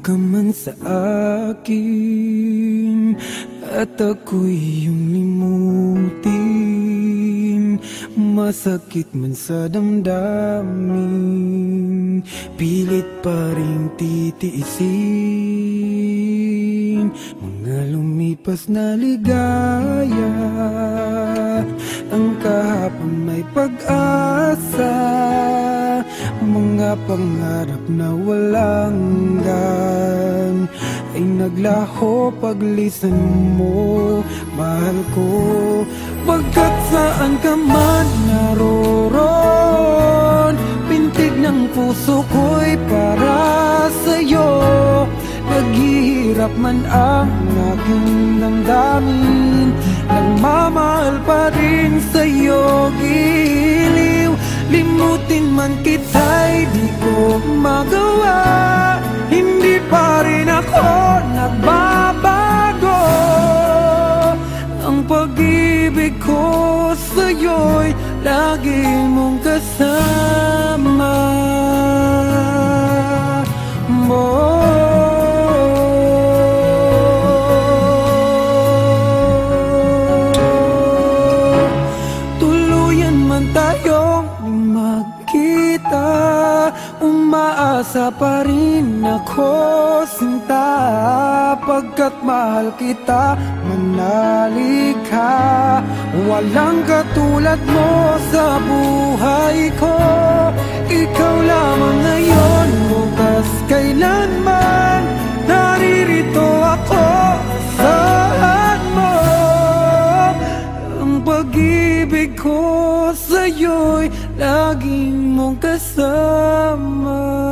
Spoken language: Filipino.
ka man sa akin at ako'y iyong limutin, masakit man sa damdamin, pilit pa rin titiisin mga lumipas na ligaya. Ang kahapon may pag-asa, mga pangarap na walang hanggan ay naglaho paglisan mo, mahal ko. Pagkat saan ka man naroon, pintig ng puso ko'y para sa'yo. Naghihirap man ang aking damdamin, nagmamahal pa rin sa'yo. Giliw, limutin man kita'y di ko magawa, hindi pa rin ako nagbabago. Ang pag-ibig ko sa'yo'y lagi mong kasama mo. Umaasa pa rin ako, sinta, pagkat mahal kita, manalig ka. Walang katulad mo sa buhay ko, ikaw lamang ngayon, bukas kailanman, naririto ako, saan mo. Ang pag-ibig ko sa'yo'y laging mong kasama.